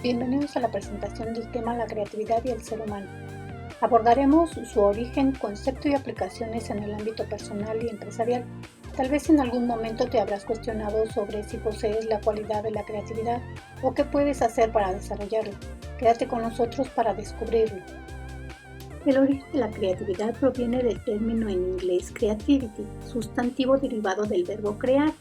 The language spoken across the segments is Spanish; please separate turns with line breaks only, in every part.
Bienvenidos a la presentación del tema La creatividad y el ser humano. Abordaremos su origen, concepto y aplicaciones en el ámbito personal y empresarial. Tal vez en algún momento te habrás cuestionado sobre si posees la cualidad de la creatividad o qué puedes hacer para desarrollarla. Quédate con nosotros para descubrirlo. El origen de la creatividad proviene del término en inglés creativity, sustantivo derivado del verbo crear,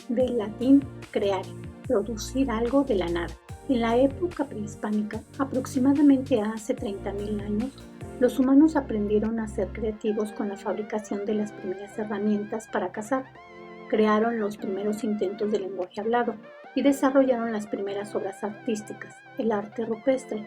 del latín creare, producir algo de la nada. En la época prehispánica, aproximadamente hace 30.000 años, los humanos aprendieron a ser creativos con la fabricación de las primeras herramientas para cazar, crearon los primeros intentos de lenguaje hablado y desarrollaron las primeras obras artísticas, el arte rupestre.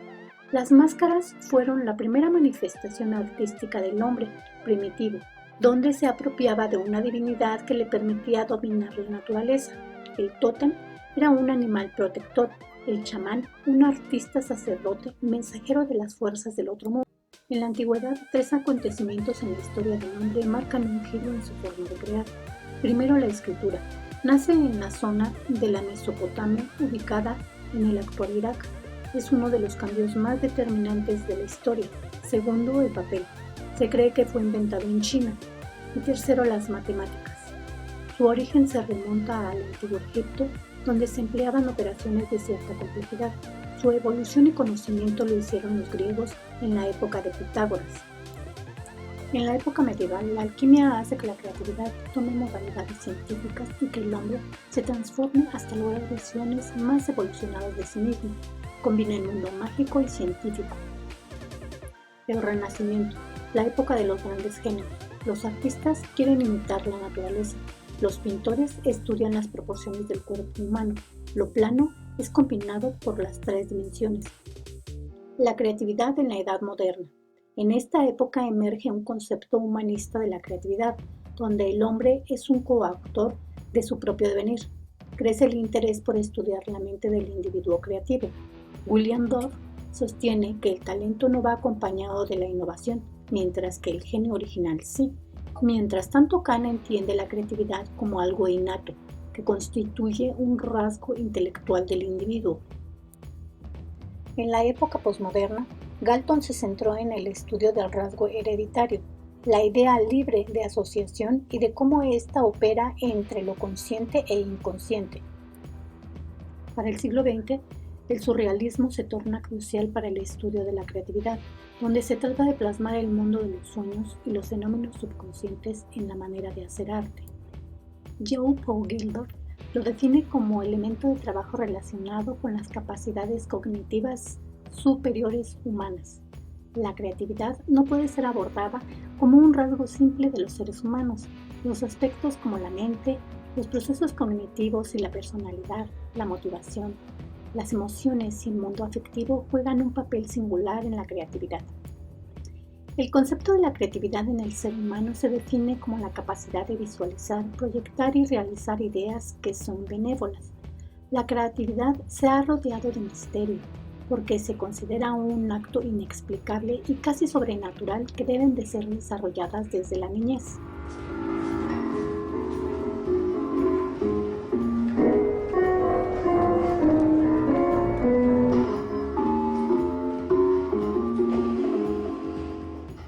Las máscaras fueron la primera manifestación artística del hombre primitivo, donde se apropiaba de una divinidad que le permitía dominar la naturaleza. El tótem era un animal protector, el chamán, un artista sacerdote, mensajero de las fuerzas del otro mundo. En la antigüedad, 3 acontecimientos en la historia del hombre marcan un giro en su forma de crear. Primero, la escritura. Nace en la zona de la Mesopotamia, ubicada en el actual Irak. Es uno de los cambios más determinantes de la historia. Segundo, el papel. Se cree que fue inventado en China. Y tercero, las matemáticas. Su origen se remonta al antiguo Egipto, donde se empleaban operaciones de cierta complejidad. Su evolución y conocimiento lo hicieron los griegos en la época de Pitágoras. En la época medieval, la alquimia hace que la creatividad tome modalidades científicas y que el hombre se transforme hasta lograr versiones más evolucionadas de sí mismo. Combina el mundo mágico y científico. El Renacimiento, la época de los grandes genios. Los artistas quieren imitar la naturaleza. Los pintores estudian las proporciones del cuerpo humano. Lo plano es combinado por las 3 dimensiones. La creatividad en la Edad Moderna. En esta época emerge un concepto humanista de la creatividad, donde el hombre es un coautor de su propio devenir. Crece el interés por estudiar la mente del individuo creativo. William Dorff sostiene que el talento no va acompañado de la innovación, mientras que el genio original sí. Mientras tanto, Kant entiende la creatividad como algo innato, que constituye un rasgo intelectual del individuo. En la época posmoderna, Galton se centró en el estudio del rasgo hereditario, la idea libre de asociación y de cómo ésta opera entre lo consciente e inconsciente. Para el siglo XX, el surrealismo se torna crucial para el estudio de la creatividad, donde se trata de plasmar el mundo de los sueños y los fenómenos subconscientes en la manera de hacer arte. Joe Paul Gildor lo define como elemento de trabajo relacionado con las capacidades cognitivas superiores humanas. La creatividad no puede ser abordada como un rasgo simple de los seres humanos. Los aspectos como la mente, los procesos cognitivos y la personalidad, la motivación, las emociones y el mundo afectivo juegan un papel singular en la creatividad. El concepto de la creatividad en el ser humano se define como la capacidad de visualizar, proyectar y realizar ideas que son benévolas. La creatividad se ha rodeado de misterio, porque se considera un acto inexplicable y casi sobrenatural que deben de ser desarrolladas desde la niñez.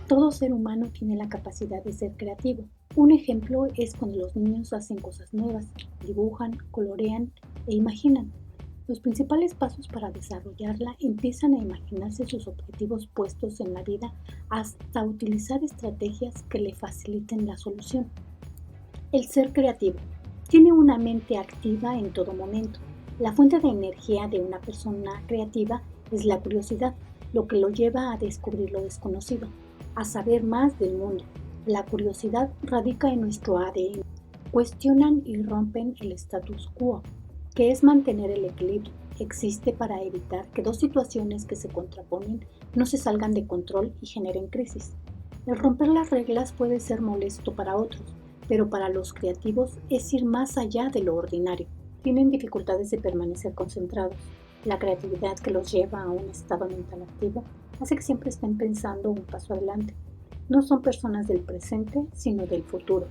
Todo ser humano tiene la capacidad de ser creativo. Un ejemplo es cuando los niños hacen cosas nuevas, dibujan, colorean e imaginan. Los principales pasos para desarrollarla empiezan a imaginarse sus objetivos puestos en la vida hasta utilizar estrategias que le faciliten la solución. El ser creativo tiene una mente activa en todo momento. La fuente de energía de una persona creativa es la curiosidad, lo que lo lleva a descubrir lo desconocido, a saber más del mundo. La curiosidad radica en nuestro ADN. Cuestionan y rompen el status quo, que es mantener el equilibrio. Existe para evitar que 2 situaciones que se contraponen no se salgan de control y generen crisis. El romper las reglas puede ser molesto para otros, pero para los creativos es ir más allá de lo ordinario. Tienen dificultades de permanecer concentrados. La creatividad que los lleva a un estado mental activo hace que siempre estén pensando un paso adelante. No son personas del presente, sino del futuro.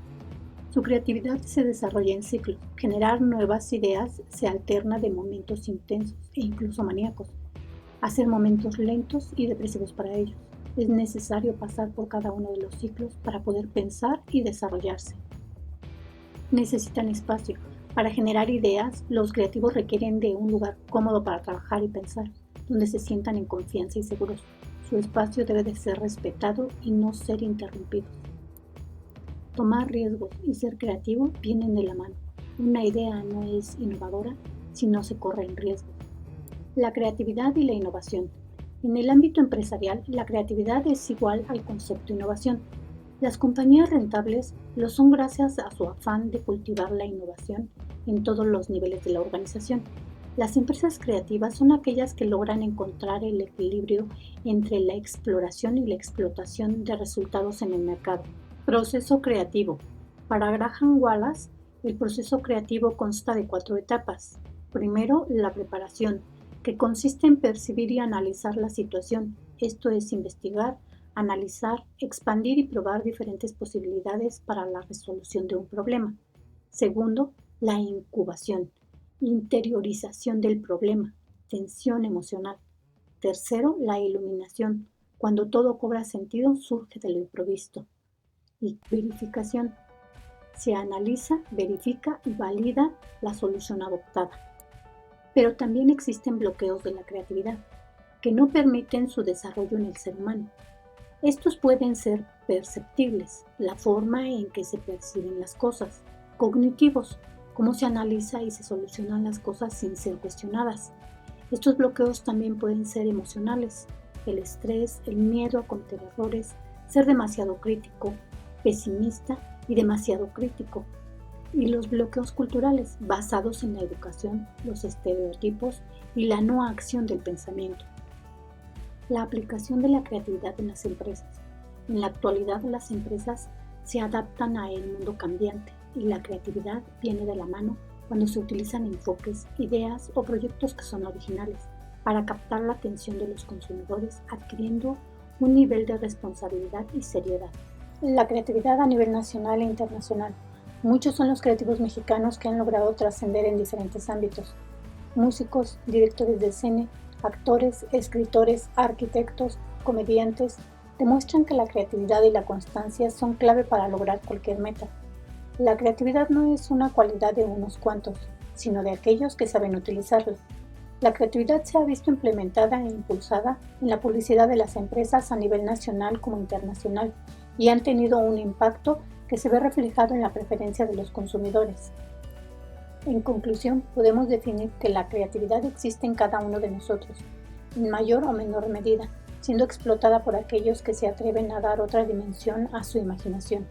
Su creatividad se desarrolla en ciclos. Generar nuevas ideas se alterna de momentos intensos e incluso maníacos. hacer momentos lentos y depresivos para ellos. Es necesario pasar por cada uno de los ciclos para poder pensar y desarrollarse. Necesitan espacio. Para generar ideas, los creativos requieren de un lugar cómodo para trabajar y pensar, donde se sientan en confianza y seguros. Su espacio debe de ser respetado y no ser interrumpido. Tomar riesgos y ser creativo vienen de la mano. Una idea no es innovadora si no se corre en riesgo. La creatividad y la innovación. En el ámbito empresarial, la creatividad es igual al concepto innovación. Las compañías rentables lo son gracias a su afán de cultivar la innovación en todos los niveles de la organización. Las empresas creativas son aquellas que logran encontrar el equilibrio entre la exploración y la explotación de resultados en el mercado. Proceso creativo. Para Graham Wallace, el proceso creativo consta de 4 etapas. Primero, la preparación, que consiste en percibir y analizar la situación, esto es investigar, analizar, expandir y probar diferentes posibilidades para la resolución de un problema. Segundo, la incubación, interiorización del problema, tensión emocional. Tercero, la iluminación, cuando todo cobra sentido surge de lo imprevisto. Y verificación, se analiza, verifica y valida la solución adoptada. Pero también existen bloqueos de la creatividad, que no permiten su desarrollo en el ser humano. Estos pueden ser perceptibles, la forma en que se perciben las cosas; cognitivos, cómo se analiza y se solucionan las cosas sin ser cuestionadas. Estos bloqueos también pueden ser emocionales, el estrés, el miedo a cometer errores, ser demasiado crítico, pesimista y demasiado crítico. Y los bloqueos culturales, basados en la educación, los estereotipos y la no acción del pensamiento. La aplicación de la creatividad en las empresas. En la actualidad, las empresas se adaptan a el mundo cambiante y la creatividad viene de la mano cuando se utilizan enfoques, ideas o proyectos que son originales para captar la atención de los consumidores, adquiriendo un nivel de responsabilidad y seriedad. La creatividad a nivel nacional e internacional. Muchos son los creativos mexicanos que han logrado trascender en diferentes ámbitos. Músicos, directores de cine, actores, escritores, arquitectos, comediantes, demuestran que la creatividad y la constancia son clave para lograr cualquier meta. La creatividad no es una cualidad de unos cuantos, sino de aquellos que saben utilizarla. La creatividad se ha visto implementada e impulsada en la publicidad de las empresas a nivel nacional como internacional y han tenido un impacto que se ve reflejado en la preferencia de los consumidores. En conclusión, podemos definir que la creatividad existe en cada uno de nosotros, en mayor o menor medida, siendo explotada por aquellos que se atreven a dar otra dimensión a su imaginación.